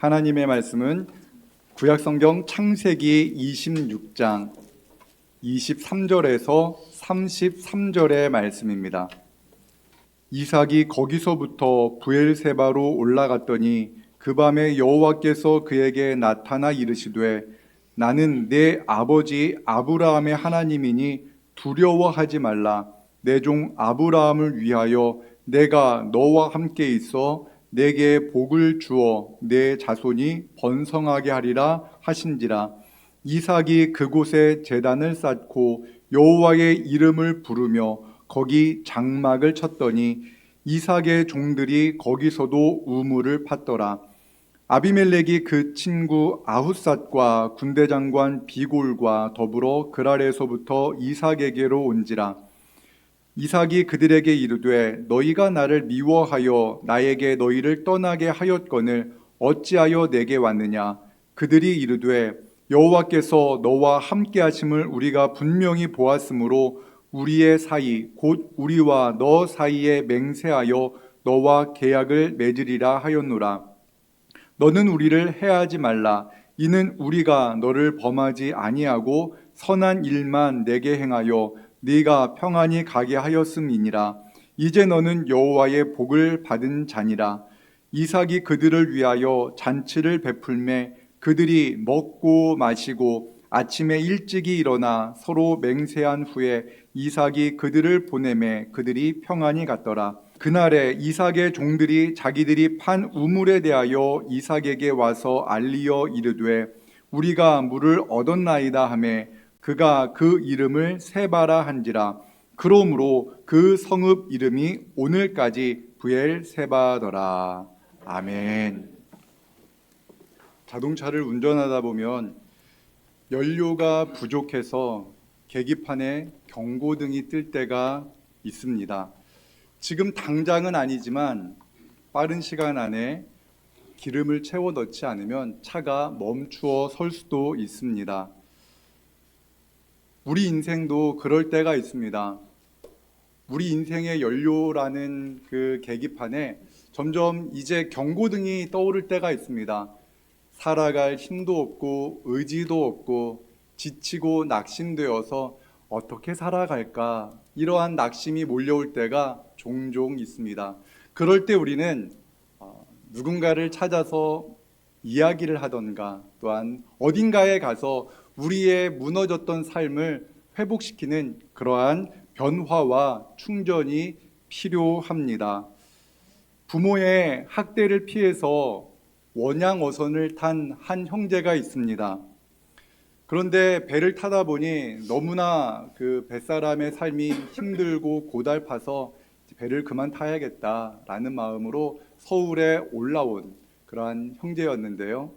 하나님의 말씀은 구약성경 창세기 26장 23절에서 33절의 말씀입니다. 이삭이 거기서부터 브엘세바로 올라갔더니 그 밤에 여호와께서 그에게 나타나 이르시되 나는 내 아버지 아브라함의 하나님이니 두려워하지 말라. 내 종 아브라함을 위하여 내가 너와 함께 있어 내게 복을 주어 내 자손이 번성하게 하리라 하신지라. 이삭이 그곳에 제단을 쌓고 여호와의 이름을 부르며 거기 장막을 쳤더니 이삭의 종들이 거기서도 우물을 팠더라. 아비멜렉이 그 친구 아훗삿과 군대장관 비골과 더불어 그랄에서부터 이삭에게로 온지라. 이삭이 그들에게 이르되 너희가 나를 미워하여 나에게 너희를 떠나게 하였거늘 어찌하여 내게 왔느냐. 그들이 이르되 여호와께서 너와 함께 하심을 우리가 분명히 보았으므로 우리의 사이 곧 우리와 너 사이에 맹세하여 너와 계약을 맺으리라 하였노라. 너는 우리를 해하지 말라. 이는 우리가 너를 범하지 아니하고 선한 일만 내게 행하여 네가 평안히 가게 하였음이니라. 이제 너는 여호와의 복을 받은 자니라. 이삭이 그들을 위하여 잔치를 베풀매 그들이 먹고 마시고 아침에 일찍이 일어나 서로 맹세한 후에 이삭이 그들을 보내매 그들이 평안히 갔더라. 그날에 이삭의 종들이 자기들이 판 우물에 대하여 이삭에게 와서 알리어 이르되 우리가 물을 얻었나이다 하매 그가 그 이름을 세바라 한지라. 그러므로 그 성읍 이름이 오늘까지 브엘세바더라. 아멘. 자동차를 운전하다 보면 연료가 부족해서 계기판에 경고등이 뜰 때가 있습니다. 지금 당장은 아니지만 빠른 시간 안에 기름을 채워 넣지 않으면 차가 멈추어 설 수도 있습니다. 우리 인생도 그럴 때가 있습니다. 우리 인생의 연료라는 그 계기판에 점점 이제 경고등이 떠오를 때가 있습니다. 살아갈 힘도 없고 의지도 없고 지치고 낙심되어서 어떻게 살아갈까, 이러한 낙심이 몰려올 때가 종종 있습니다. 그럴 때 우리는 누군가를 찾아서 이야기를 하던가 또한 어딘가에 가서 우리의 무너졌던 삶을 회복시키는 그러한 변화와 충전이 필요합니다. 부모의 학대를 피해서 원양어선을 탄 한 형제가 있습니다. 그런데 배를 타다 보니 너무나 그 뱃사람의 삶이 힘들고 고달파서 배를 그만 타야겠다라는 마음으로 서울에 올라온 그러한 형제였는데요.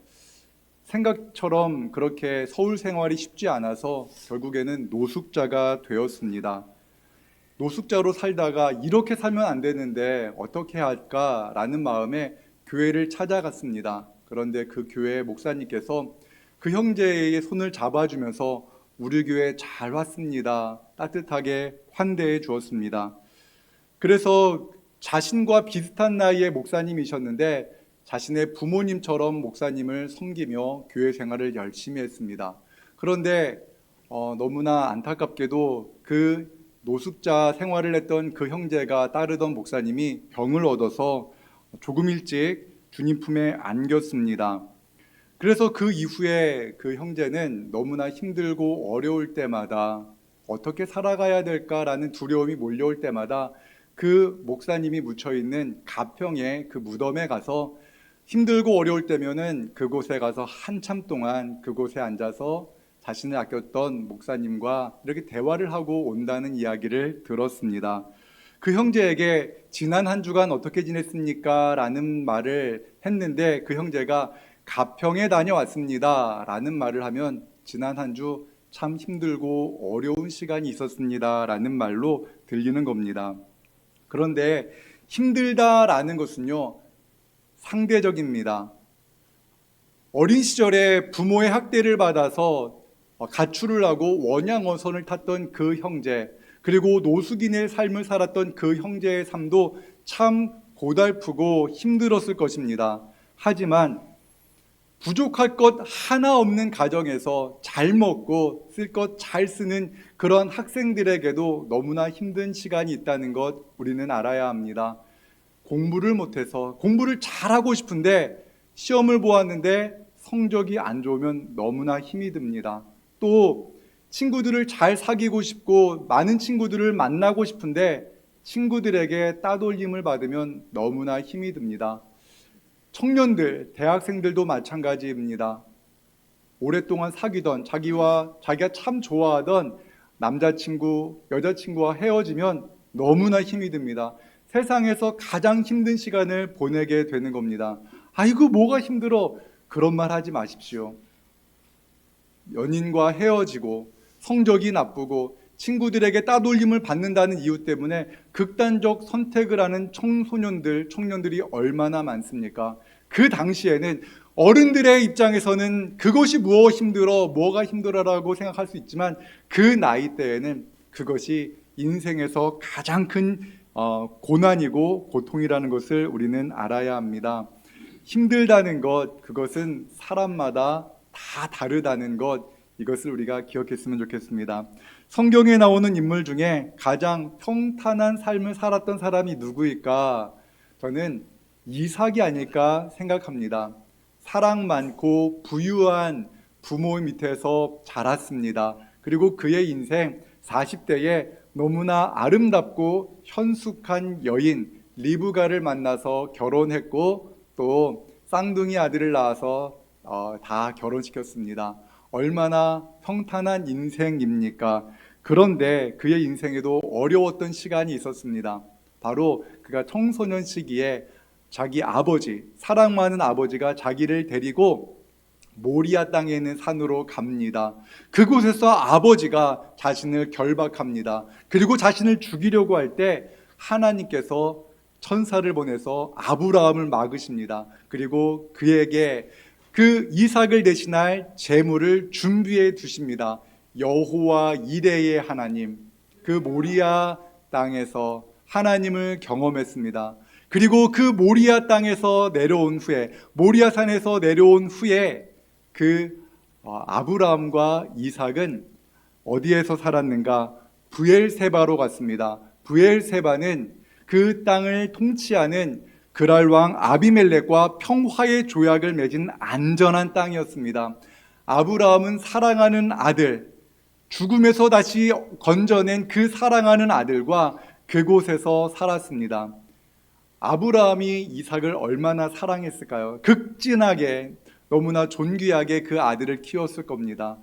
생각처럼 그렇게 서울 생활이 쉽지 않아서 결국에는 노숙자가 되었습니다. 노숙자로 살다가 이렇게 살면 안 되는데 어떻게 할까라는 마음에 교회를 찾아갔습니다. 그런데 그 교회 목사님께서 그 형제의 손을 잡아주면서 우리 교회 잘 왔습니다. 따뜻하게 환대해 주었습니다. 그래서 자신과 비슷한 나이의 목사님이셨는데 자신의 부모님처럼 목사님을 섬기며 교회 생활을 열심히 했습니다. 그런데 너무나 안타깝게도 그 노숙자 생활을 했던 그 형제가 따르던 목사님이 병을 얻어서 조금 일찍 주님 품에 안겼습니다. 그래서 그 이후에 그 형제는 너무나 힘들고 어려울 때마다 어떻게 살아가야 될까라는 두려움이 몰려올 때마다 그 목사님이 묻혀있는 가평의 그 무덤에 가서 힘들고 어려울 때면은 그곳에 가서 한참 동안 그곳에 앉아서 자신을 아꼈던 목사님과 이렇게 대화를 하고 온다는 이야기를 들었습니다. 그 형제에게 지난 한 주간 어떻게 지냈습니까? 라는 말을 했는데 그 형제가 가평에 다녀왔습니다 라는 말을 하면 지난 한 주 참 힘들고 어려운 시간이 있었습니다 라는 말로 들리는 겁니다. 그런데 힘들다라는 것은요, 상대적입니다. 어린 시절에 부모의 학대를 받아서 가출을 하고 원양어선을 탔던 그 형제, 그리고 노숙인의 삶을 살았던 그 형제의 삶도 참 고달프고 힘들었을 것입니다. 하지만 부족할 것 하나 없는 가정에서 잘 먹고 쓸 것 잘 쓰는 그런 학생들에게도 너무나 힘든 시간이 있다는 것 우리는 알아야 합니다. 공부를 못해서 공부를 잘하고 싶은데 시험을 보았는데 성적이 안 좋으면 너무나 힘이 듭니다. 또 친구들을 잘 사귀고 싶고 많은 친구들을 만나고 싶은데 친구들에게 따돌림을 받으면 너무나 힘이 듭니다. 청년들, 대학생들도 마찬가지입니다. 오랫동안 사귀던 자기가 참 좋아하던 남자친구, 여자친구와 헤어지면 너무나 힘이 듭니다. 세상에서 가장 힘든 시간을 보내게 되는 겁니다. 아이고, 뭐가 힘들어. 그런 말 하지 마십시오. 연인과 헤어지고 성적이 나쁘고 친구들에게 따돌림을 받는다는 이유 때문에 극단적 선택을 하는 청년들이 얼마나 많습니까? 그 당시에는 어른들의 입장에서는 그것이 뭐가 힘들어라고 생각할 수 있지만 그 나이 때에는 그것이 인생에서 가장 큰 고난이고 고통이라는 것을 우리는 알아야 합니다. 힘들다는 것, 그것은 사람마다 다 다르다는 것, 이것을 우리가 기억했으면 좋겠습니다. 성경에 나오는 인물 중에 가장 평탄한 삶을 살았던 사람이 누구일까? 저는 이삭이 아닐까 생각합니다. 사랑 많고 부유한 부모 밑에서 자랐습니다. 그리고 그의 인생 40대에 너무나 아름답고 현숙한 여인 리브가를 만나서 결혼했고 또 쌍둥이 아들을 낳아서 다 결혼시켰습니다. 얼마나 평탄한 인생입니까? 그런데 그의 인생에도 어려웠던 시간이 있었습니다. 바로 그가 청소년 시기에 자기 아버지, 사랑 많은 아버지가 자기를 데리고 모리아 땅에 있는 산으로 갑니다. 그곳에서 아버지가 자신을 결박합니다. 그리고 자신을 죽이려고 할 때 하나님께서 천사를 보내서 아브라함을 막으십니다. 그리고 그에게 그 이삭을 대신할 제물을 준비해 두십니다. 여호와 이레의 하나님, 그 모리아 땅에서 하나님을 경험했습니다. 그리고 그 모리아 땅에서 내려온 후에, 모리아 산에서 내려온 후에 그 아브라함과 이삭은 어디에서 살았는가? 브엘세바로 갔습니다. 브엘세바는 그 땅을 통치하는 그랄 왕 아비멜렉과 평화의 조약을 맺은 안전한 땅이었습니다. 아브라함은 사랑하는 아들, 죽음에서 다시 건져낸 그 사랑하는 아들과 그곳에서 살았습니다. 아브라함이 이삭을 얼마나 사랑했을까요? 극진하게 너무나 존귀하게 그 아들을 키웠을 겁니다.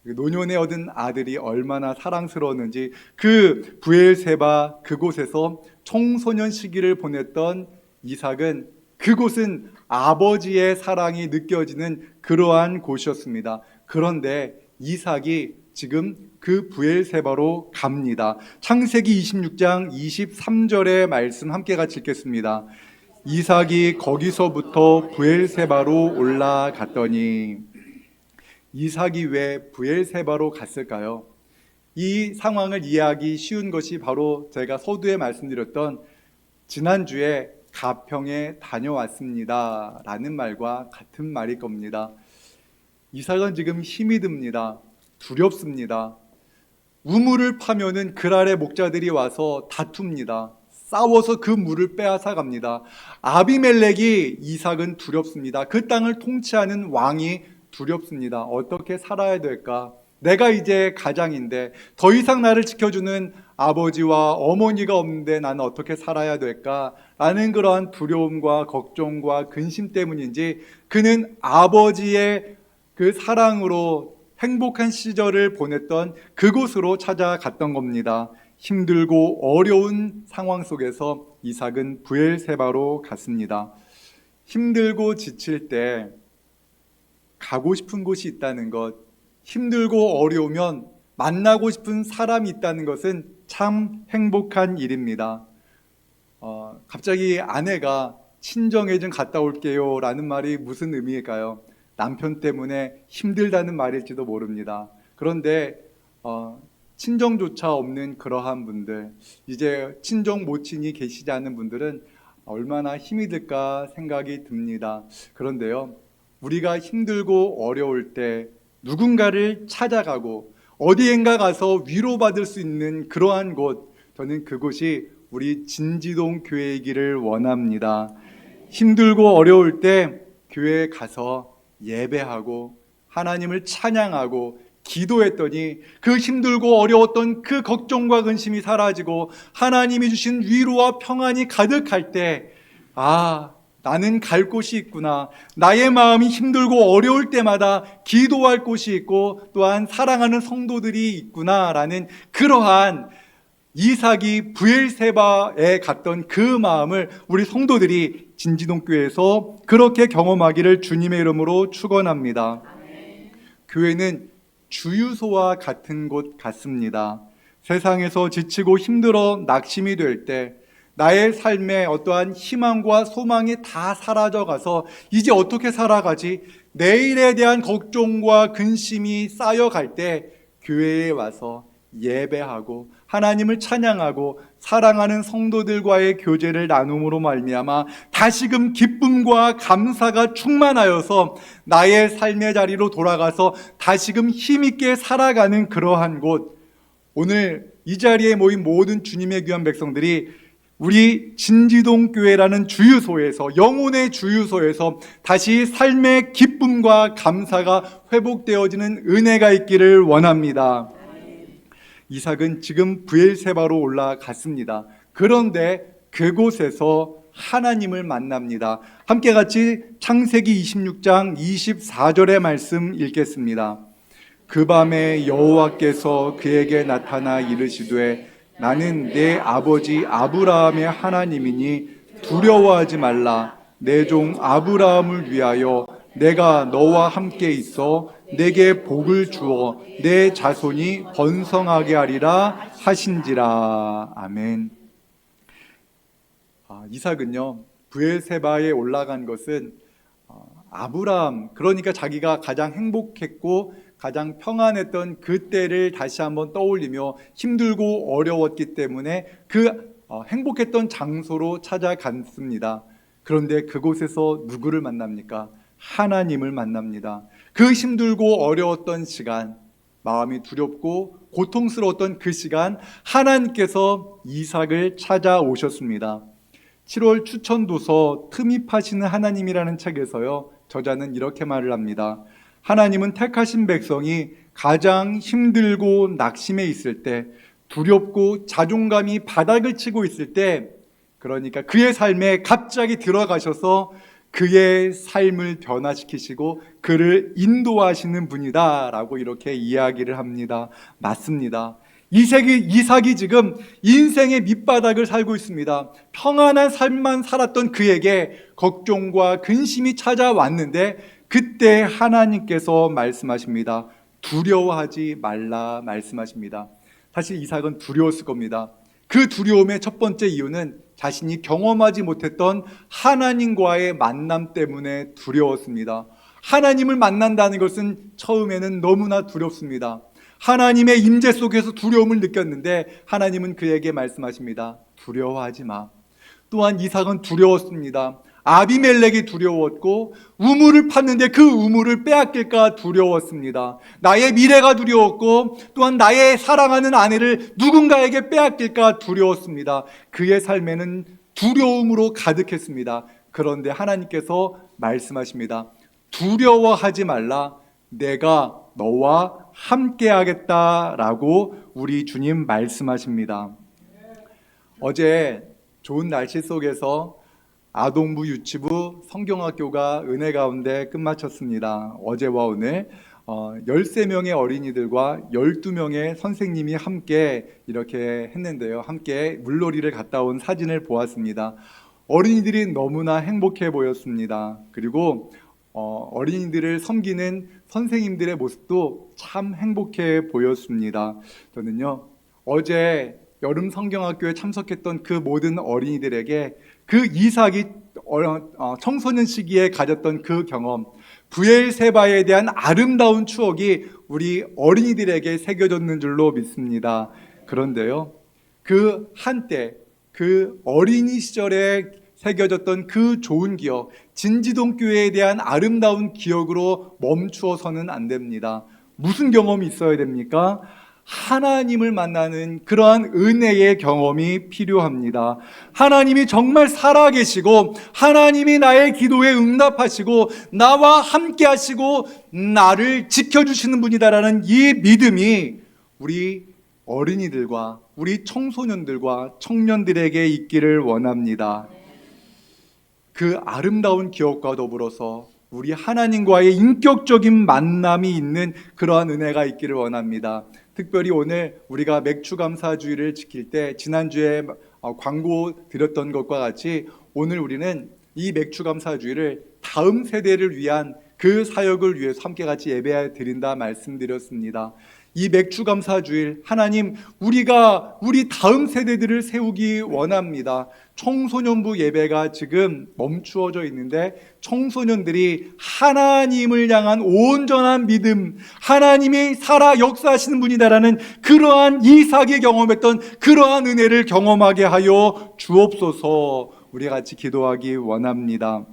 노년에 얻은 아들이 얼마나 사랑스러웠는지 그 브엘세바 그곳에서 청소년 시기를 보냈던 이삭은 그곳은 아버지의 사랑이 느껴지는 그러한 곳이었습니다. 그런데 이삭이 지금 그 브엘세바로 갑니다. 창세기 26장 23절의 말씀 함께 같이 읽겠습니다. 이삭이 거기서부터 브엘세바로 올라갔더니, 이삭이 왜 브엘세바로 갔을까요? 이 상황을 이해하기 쉬운 것이 바로 제가 서두에 말씀드렸던 지난주에 가평에 다녀왔습니다 라는 말과 같은 말일 겁니다. 이삭은 지금 힘이 듭니다. 두렵습니다. 우물을 파면은 그랄의 목자들이 와서 다툽니다. 싸워서 그 물을 빼앗아 갑니다. 아비멜렉이 이삭은 두렵습니다. 그 땅을 통치하는 왕이 두렵습니다. 어떻게 살아야 될까? 내가 이제 가장인데 더 이상 나를 지켜주는 아버지와 어머니가 없는데 나는 어떻게 살아야 될까? 라는 그러한 두려움과 걱정과 근심 때문인지 그는 아버지의 그 사랑으로 행복한 시절을 보냈던 그곳으로 찾아갔던 겁니다. 힘들고 어려운 상황 속에서 이삭은 브엘세바로 갔습니다. 힘들고 지칠 때 가고 싶은 곳이 있다는 것, 힘들고 어려우면 만나고 싶은 사람이 있다는 것은 참 행복한 일입니다. 갑자기 아내가 친정에 좀 갔다 올게요 라는 말이 무슨 의미일까요? 남편 때문에 힘들다는 말일지도 모릅니다. 그런데 친정조차 없는 그러한 분들, 이제 친정 모친이 계시지 않은 분들은 얼마나 힘이 들까 생각이 듭니다. 그런데요, 우리가 힘들고 어려울 때 누군가를 찾아가고 어디엔가 가서 위로받을 수 있는 그러한 곳, 저는 그곳이 우리 진지동 교회이기를 원합니다. 힘들고 어려울 때 교회에 가서 예배하고 하나님을 찬양하고 기도했더니 그 힘들고 어려웠던 그 걱정과 근심이 사라지고 하나님이 주신 위로와 평안이 가득할 때, 나는 갈 곳이 있구나. 나의 마음이 힘들고 어려울 때마다 기도할 곳이 있고 또한 사랑하는 성도들이 있구나라는 그러한 이삭이 브엘세바에 갔던 그 마음을 우리 성도들이 진지동교회에서 그렇게 경험하기를 주님의 이름으로 축원합니다. 교회는 주유소와 같은 곳 같습니다. 세상에서 지치고 힘들어 낙심이 될 때 나의 삶에 어떠한 희망과 소망이 다 사라져가서 이제 어떻게 살아가지? 내일에 대한 걱정과 근심이 쌓여갈 때 교회에 와서 예배하고 하나님을 찬양하고 사랑하는 성도들과의 교제를 나눔으로 말미암아 다시금 기쁨과 감사가 충만하여서 나의 삶의 자리로 돌아가서 다시금 힘있게 살아가는 그러한 곳, 오늘 이 자리에 모인 모든 주님의 귀한 백성들이 우리 진지동 교회라는 주유소에서, 영혼의 주유소에서 다시 삶의 기쁨과 감사가 회복되어지는 은혜가 있기를 원합니다. 이삭은 지금 브엘세바로 올라갔습니다. 그런데 그곳에서 하나님을 만납니다. 함께 같이 창세기 26장 24절의 말씀 읽겠습니다. 그 밤에 여호와께서 그에게 나타나 이르시되 나는 내 아버지 아브라함의 하나님이니 두려워하지 말라. 내 종 아브라함을 위하여 내가 너와 함께 있어 내게 복을 주어 내 자손이 번성하게 하리라 하신지라. 아멘. 이삭은요, 브엘세바에 올라간 것은 아브라함, 그러니까 자기가 가장 행복했고 가장 평안했던 그때를 다시 한번 떠올리며 힘들고 어려웠기 때문에 그 행복했던 장소로 찾아갔습니다. 그런데 그곳에서 누구를 만납니까? 하나님을 만납니다. 그 힘들고 어려웠던 시간, 마음이 두렵고 고통스러웠던 그 시간, 하나님께서 이삭을 찾아오셨습니다. 7월 추천도서 틈이 파시는 하나님이라는 책에서요, 저자는 이렇게 말을 합니다. 하나님은 택하신 백성이 가장 힘들고 낙심해 있을 때, 두렵고 자존감이 바닥을 치고 있을 때, 그러니까 그의 삶에 갑자기 들어가셔서 그의 삶을 변화시키시고 그를 인도하시는 분이다 라고 이렇게 이야기를 합니다. 맞습니다. 이삭이 지금 인생의 밑바닥을 살고 있습니다. 평안한 삶만 살았던 그에게 걱정과 근심이 찾아왔는데 그때 하나님께서 말씀하십니다. 두려워하지 말라 말씀하십니다. 사실 이삭은 두려웠을 겁니다. 그 두려움의 첫 번째 이유는 자신이 경험하지 못했던 하나님과의 만남 때문에 두려웠습니다. 하나님을 만난다는 것은 처음에는 너무나 두렵습니다. 하나님의 임재 속에서 두려움을 느꼈는데 하나님은 그에게 말씀하십니다. 두려워하지 마. 또한 이삭은 두려웠습니다. 아비멜렉이 두려웠고 우물을 팠는데 그 우물을 빼앗길까 두려웠습니다. 나의 미래가 두려웠고 또한 나의 사랑하는 아내를 누군가에게 빼앗길까 두려웠습니다. 그의 삶에는 두려움으로 가득했습니다. 그런데 하나님께서 말씀하십니다. 두려워하지 말라. 내가 너와 함께 하겠다라고 우리 주님 말씀하십니다. 어제 좋은 날씨 속에서 아동부 유치부 성경학교가 은혜 가운데 끝마쳤습니다. 어제와 오늘 13명의 어린이들과 12명의 선생님이 함께 이렇게 했는데요. 함께 물놀이를 갔다 온 사진을 보았습니다. 어린이들이 너무나 행복해 보였습니다. 그리고 어린이들을 섬기는 선생님들의 모습도 참 행복해 보였습니다. 저는요, 어제 여름 성경학교에 참석했던 그 모든 어린이들에게 그 이삭이 청소년 시기에 가졌던 그 경험, 브엘세바에 대한 아름다운 추억이 우리 어린이들에게 새겨졌는 줄로 믿습니다. 그런데요, 그 한때 그 어린이 시절에 새겨졌던 그 좋은 기억, 진지동 교회에 대한 아름다운 기억으로 멈추어서는 안 됩니다. 무슨 경험이 있어야 됩니까? 하나님을 만나는 그러한 은혜의 경험이 필요합니다. 하나님이 정말 살아계시고 하나님이 나의 기도에 응답하시고 나와 함께 하시고 나를 지켜주시는 분이다라는 이 믿음이 우리 어린이들과 우리 청소년들과 청년들에게 있기를 원합니다. 그 아름다운 기억과 더불어서 우리 하나님과의 인격적인 만남이 있는 그러한 은혜가 있기를 원합니다. 특별히 오늘 우리가 맥주감사주의를 지킬 때 지난주에 광고 드렸던 것과 같이 오늘 우리는 이 맥주감사주의를 다음 세대를 위한 그 사역을 위해서 함께 같이 예배 드린다 말씀드렸습니다. 이 맥주감사주일 하나님 우리가 우리 다음 세대들을 세우기 원합니다. 청소년부 예배가 지금 멈추어져 있는데 청소년들이 하나님을 향한 온전한 믿음, 하나님이 살아 역사하시는 분이다라는 그러한 이삭이 경험했던 그러한 은혜를 경험하게 하여 주옵소서. 우리 같이 기도하기 원합니다.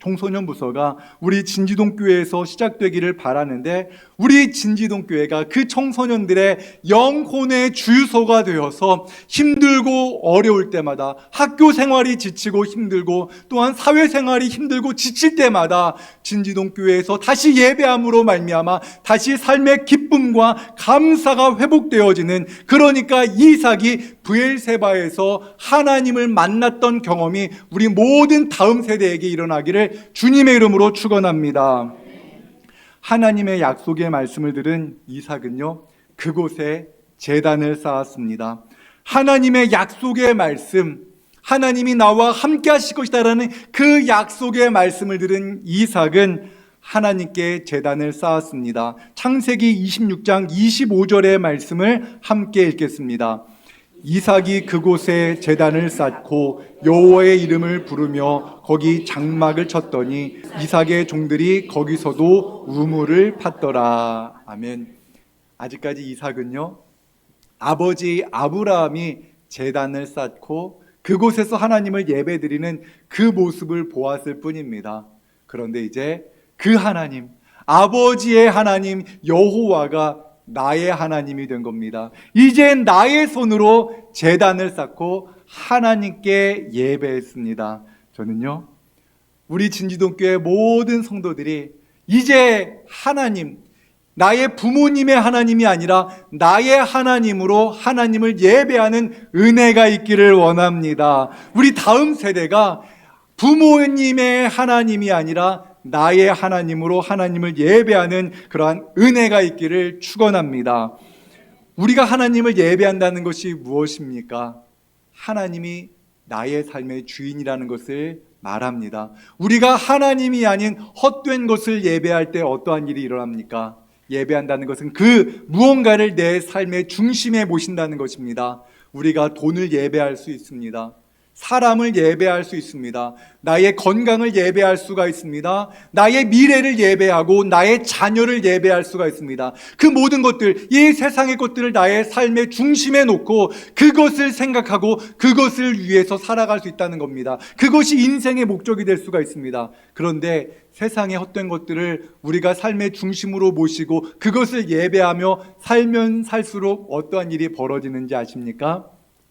청소년 부서가 우리 진지동 교회에서 시작되기를 바라는데 우리 진지동 교회가 그 청소년들의 영혼의 주유소가 되어서 힘들고 어려울 때마다 학교 생활이 지치고 힘들고 또한 사회생활이 힘들고 지칠 때마다 진지동 교회에서 다시 예배함으로 말미암아 다시 삶의 기쁨과 감사가 회복되어지는, 그러니까 이삭이 브엘세바에서 하나님을 만났던 경험이 우리 모든 다음 세대에게 일어나기를 주님의 이름으로 축원합니다. 하나님의 약속의 말씀을 들은 이삭은요 그곳에 제단을 쌓았습니다. 하나님의 약속의 말씀, 하나님이 나와 함께 하실 것이다라는 그 약속의 말씀을 들은 이삭은 하나님께 제단을 쌓았습니다. 창세기 26장 25절의 말씀을 함께 읽겠습니다. 이삭이 그곳에 제단을 쌓고 여호와의 이름을 부르며 거기 장막을 쳤더니 이삭의 종들이 거기서도 우물을 팠더라. 아멘. 아직까지 이삭은요 아버지 아브라함이 제단을 쌓고 그곳에서 하나님을 예배드리는 그 모습을 보았을 뿐입니다. 그런데 이제 그 하나님, 아버지의 하나님 여호와가 나의 하나님이 된 겁니다. 이제 나의 손으로 제단을 쌓고 하나님께 예배했습니다. 저는요 우리 진지동교회 모든 성도들이 이제 하나님, 나의 부모님의 하나님이 아니라 나의 하나님으로 하나님을 예배하는 은혜가 있기를 원합니다. 우리 다음 세대가 부모님의 하나님이 아니라 나의 하나님으로 하나님을 예배하는 그러한 은혜가 있기를 축원합니다. 우리가 하나님을 예배한다는 것이 무엇입니까? 하나님이 나의 삶의 주인이라는 것을 말합니다. 우리가 하나님이 아닌 헛된 것을 예배할 때 어떠한 일이 일어납니까? 예배한다는 것은 그 무언가를 내 삶의 중심에 모신다는 것입니다. 우리가 돈을 예배할 수 있습니다. 사람을 예배할 수 있습니다. 나의 건강을 예배할 수가 있습니다. 나의 미래를 예배하고 나의 자녀를 예배할 수가 있습니다. 그 모든 것들, 이 세상의 것들을 나의 삶의 중심에 놓고 그것을 생각하고 그것을 위해서 살아갈 수 있다는 겁니다. 그것이 인생의 목적이 될 수가 있습니다. 그런데 세상의 헛된 것들을 우리가 삶의 중심으로 모시고 그것을 예배하며 살면 살수록 어떠한 일이 벌어지는지 아십니까?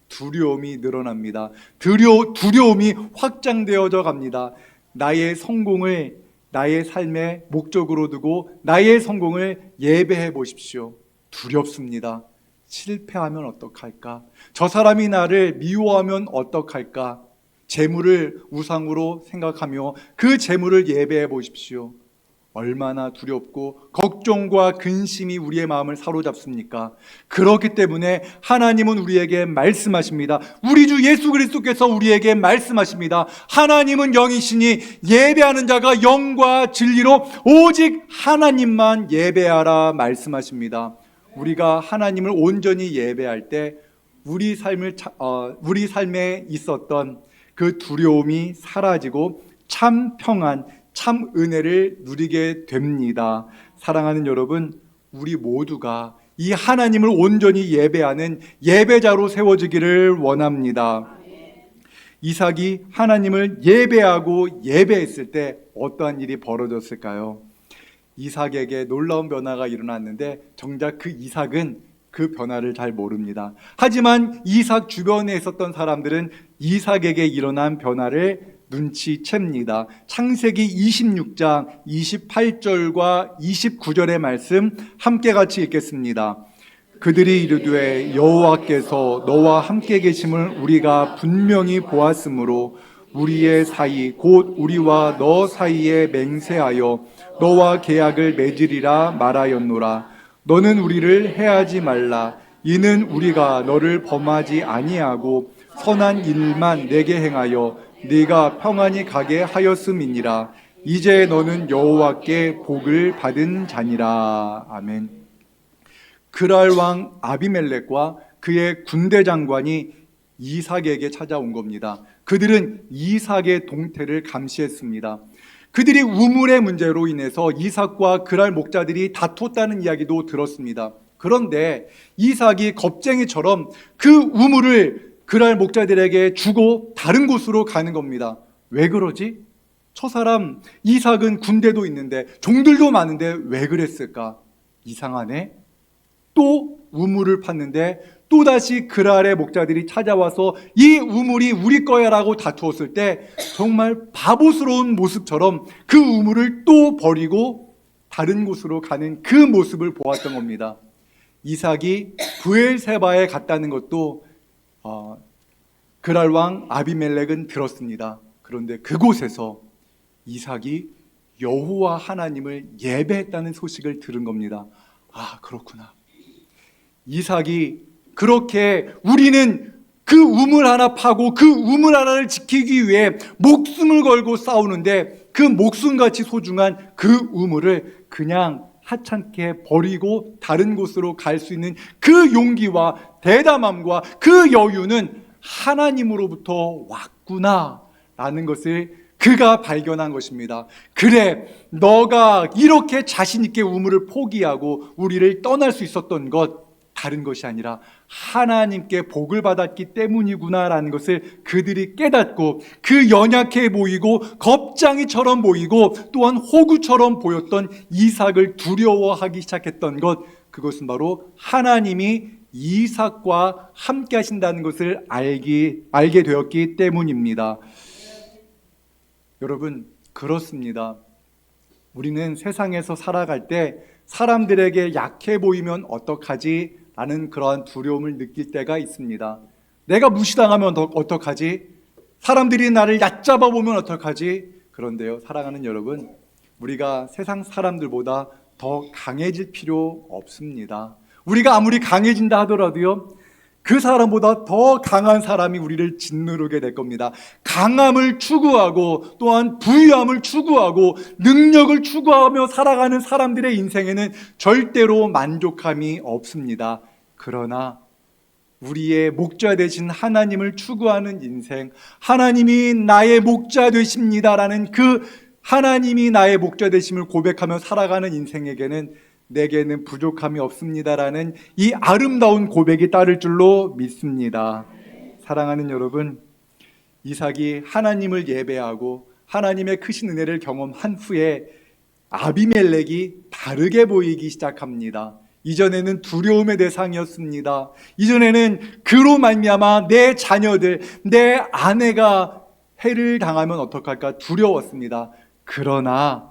두려움이 늘어납니다. 두려움이 확장되어져 갑니다. 나의 성공을 나의 삶의 목적으로 두고 나의 성공을 예배해 보십시오. 두렵습니다. 실패하면 어떡할까? 저 사람이 나를 미워하면 어떡할까? 재물을 우상으로 생각하며 그 재물을 예배해 보십시오. 얼마나 두렵고 걱정과 근심이 우리의 마음을 사로잡습니까? 그렇기 때문에 하나님은 우리에게 말씀하십니다. 우리 주 예수 그리스도께서 우리에게 말씀하십니다. 하나님은 영이시니 예배하는 자가 영과 진리로 오직 하나님만 예배하라 말씀하십니다. 우리가 하나님을 온전히 예배할 때 우리 삶에 있었던 그 두려움이 사라지고 참 평안, 참 은혜를 누리게 됩니다. 사랑하는 여러분, 우리 모두가 이 하나님을 온전히 예배하는 예배자로 세워지기를 원합니다. 이삭이 하나님을 예배하고 예배했을 때 어떠한 일이 벌어졌을까요? 이삭에게 놀라운 변화가 일어났는데 정작 그 이삭은 그 변화를 잘 모릅니다. 하지만 이삭 주변에 있었던 사람들은 이삭에게 일어난 변화를 눈치챕니다. 창세기 26장 28절과 29절의 말씀 함께 같이 읽겠습니다. 그들이 이르되 여호와께서 너와 함께 계심을 우리가 분명히 보았으므로 우리의 사이 곧 우리와 너 사이에 맹세하여 너와 계약을 맺으리라 말하였노라. 너는 우리를 해하지 말라. 이는 우리가 너를 범하지 아니하고 선한 일만 내게 행하여 네가 평안히 가게 하였음이니라. 이제 너는 여호와께 복을 받은 자니라. 아멘. 그랄 왕 아비멜렉과 그의 군대 장관이 이삭에게 찾아온 겁니다. 그들은 이삭의 동태를 감시했습니다. 그들이 우물의 문제로 인해서 이삭과 그랄 목자들이 다퉜다는 이야기도 들었습니다. 그런데 이삭이 겁쟁이처럼 그 우물을 그랄 목자들에게 주고 다른 곳으로 가는 겁니다. 왜 그러지? 저 사람 이삭은 군대도 있는데 종들도 많은데 왜 그랬을까? 이상하네. 또 우물을 팠는데 또다시 그랄의 목자들이 찾아와서 이 우물이 우리 거야 라고 다투었을 때 정말 바보스러운 모습처럼 그 우물을 또 버리고 다른 곳으로 가는 그 모습을 보았던 겁니다. 이삭이 브엘세바에 갔다는 것도 그랄 왕 아비멜렉은 들었습니다. 그런데 그곳에서 이삭이 여호와 하나님을 예배했다는 소식을 들은 겁니다. 아, 그렇구나. 이삭이 그렇게 우리는 그 우물 하나 파고 그 우물 하나를 지키기 위해 목숨을 걸고 싸우는데 그 목숨같이 소중한 그 우물을 그냥 하찮게 버리고 다른 곳으로 갈 수 있는 그 용기와 대담함과 그 여유는 하나님으로부터 왔구나 라는 것을 그가 발견한 것입니다. 그래, 너가 이렇게 자신 있게 우물을 포기하고 우리를 떠날 수 있었던 것 다른 것이 아니라 하나님께 복을 받았기 때문이구나라는 것을 그들이 깨닫고 그 연약해 보이고 겁장이처럼 보이고 또한 호구처럼 보였던 이삭을 두려워하기 시작했던 것, 그것은 바로 하나님이 이삭과 함께 하신다는 것을 알게 되었기 때문입니다. 여러분, 그렇습니다. 우리는 세상에서 살아갈 때 사람들에게 약해 보이면 어떡하지? 라는 그러한 두려움을 느낄 때가 있습니다. 내가 무시당하면 어떡하지? 사람들이 나를 얕잡아 보면 어떡하지? 그런데요, 사랑하는 여러분, 우리가 세상 사람들보다 더 강해질 필요 없습니다. 우리가 아무리 강해진다 하더라도요, 그 사람보다 더 강한 사람이 우리를 짓누르게 될 겁니다. 강함을 추구하고 또한 부유함을 추구하고 능력을 추구하며 살아가는 사람들의 인생에는 절대로 만족함이 없습니다. 그러나 우리의 목자 되신 하나님을 추구하는 인생, 하나님이 나의 목자 되십니다라는 그 하나님이 나의 목자 되심을 고백하며 살아가는 인생에게는 내게는 부족함이 없습니다라는 이 아름다운 고백이 따를 줄로 믿습니다. 사랑하는 여러분, 이삭이 하나님을 예배하고 하나님의 크신 은혜를 경험한 후에 아비멜렉이 다르게 보이기 시작합니다. 이전에는 두려움의 대상이었습니다. 이전에는 그로 말미암아 내 자녀들, 내 아내가 해를 당하면 어떡할까 두려웠습니다. 그러나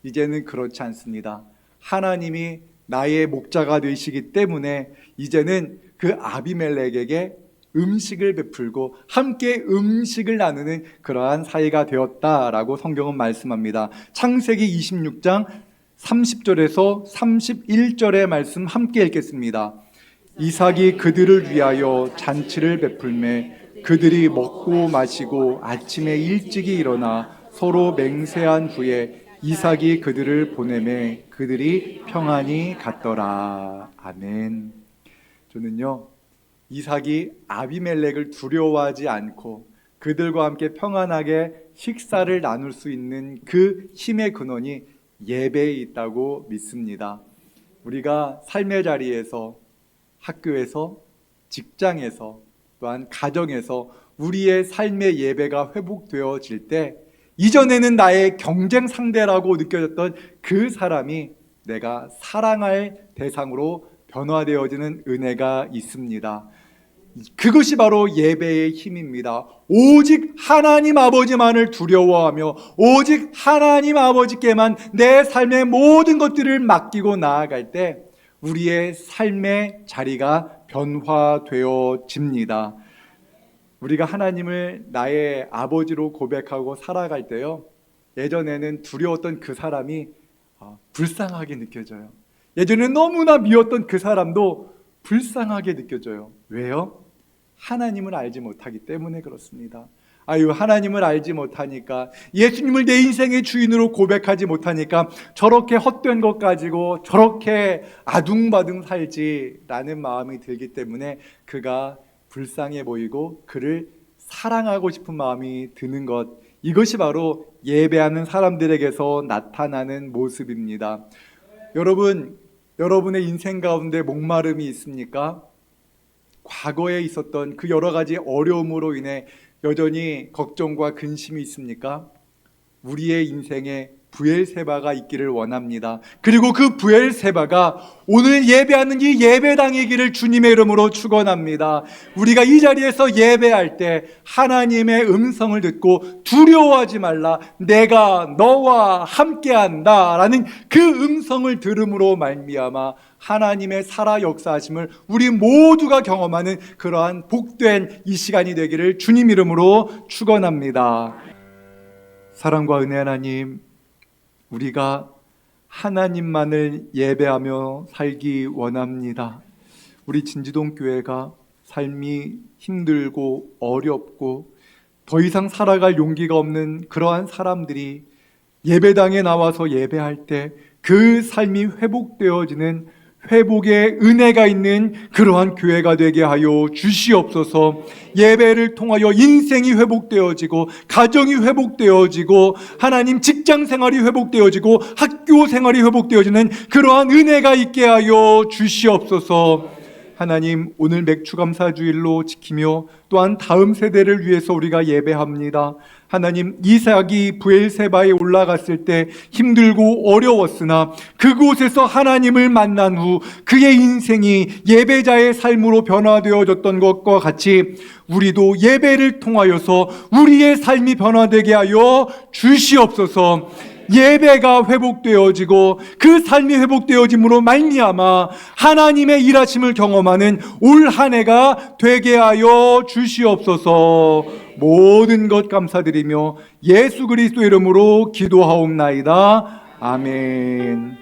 이제는 그렇지 않습니다. 하나님이 나의 목자가 되시기 때문에 이제는 그 아비멜렉에게 음식을 베풀고 함께 음식을 나누는 그러한 사이가 되었다라고 성경은 말씀합니다. 창세기 26장 30절에서 31절의 말씀 함께 읽겠습니다. 이삭이 그들을 위하여 잔치를 베풀매 그들이 먹고 마시고 아침에 일찍이 일어나 서로 맹세한 후에 이삭이 그들을 보내매 그들이 평안히 갔더라. 아멘. 저는요, 이삭이 아비멜렉을 두려워하지 않고 그들과 함께 평안하게 식사를 나눌 수 있는 그 힘의 근원이 예배에 있다고 믿습니다. 우리가 삶의 자리에서, 학교에서, 직장에서, 또한 가정에서 우리의 삶의 예배가 회복되어질 때 이전에는 나의 경쟁 상대라고 느껴졌던 그 사람이 내가 사랑할 대상으로 변화되어지는 은혜가 있습니다. 그것이 바로 예배의 힘입니다. 오직 하나님 아버지만을 두려워하며 오직 하나님 아버지께만 내 삶의 모든 것들을 맡기고 나아갈 때 우리의 삶의 자리가 변화되어집니다. 우리가 하나님을 나의 아버지로 고백하고 살아갈 때요, 예전에는 두려웠던 그 사람이 불쌍하게 느껴져요. 예전에 너무나 미웠던 그 사람도 불쌍하게 느껴져요. 왜요? 하나님을 알지 못하기 때문에 그렇습니다. 하나님을 알지 못하니까, 예수님을 내 인생의 주인으로 고백하지 못하니까 저렇게 헛된 것 가지고 저렇게 아둥바둥 살지라는 마음이 들기 때문에 그가 불쌍해 보이고 그를 사랑하고 싶은 마음이 드는 것, 이것이 바로 예배하는 사람들에게서 나타나는 모습입니다. 여러분의 인생 가운데 목마름이 있습니까? 과거에 있었던 그 여러 가지 어려움으로 인해 여전히 걱정과 근심이 있습니까? 우리의 인생에 브엘세바가 있기를 원합니다. 그리고 그 브엘세바가 오늘 예배하는 이 예배당의 길을 주님의 이름으로 축원합니다. 우리가 이 자리에서 예배할 때 하나님의 음성을 듣고 두려워하지 말라, 내가 너와 함께한다 라는 그 음성을 들음으로 말미암아 하나님의 살아 역사하심을 우리 모두가 경험하는 그러한 복된 이 시간이 되기를 주님 이름으로 축원합니다. 사랑과 은혜 하나님, 우리가 하나님만을 예배하며 살기 원합니다. 우리 진지동 교회가 삶이 힘들고 어렵고 더 이상 살아갈 용기가 없는 그러한 사람들이 예배당에 나와서 예배할 때 그 삶이 회복되어지는 회복의 은혜가 있는 그러한 교회가 되게 하여 주시옵소서. 예배를 통하여 인생이 회복되어지고 가정이 회복되어지고 하나님 직장 생활이 회복되어지고 학교 생활이 회복되어지는 그러한 은혜가 있게 하여 주시옵소서. 하나님, 오늘 맥주감사주일로 지키며 또한 다음 세대를 위해서 우리가 예배합니다. 하나님, 이삭이 브엘세바에 올라갔을 때 힘들고 어려웠으나 그곳에서 하나님을 만난 후 그의 인생이 예배자의 삶으로 변화되어졌던 것과 같이 우리도 예배를 통하여서 우리의 삶이 변화되게 하여 주시옵소서. 예배가 회복되어지고 그 삶이 회복되어짐으로 말미암아 하나님의 일하심을 경험하는 올 한 해가 되게 하여 주시옵소서. 모든 것 감사드리며 예수 그리스도 이름으로 기도하옵나이다. 아멘.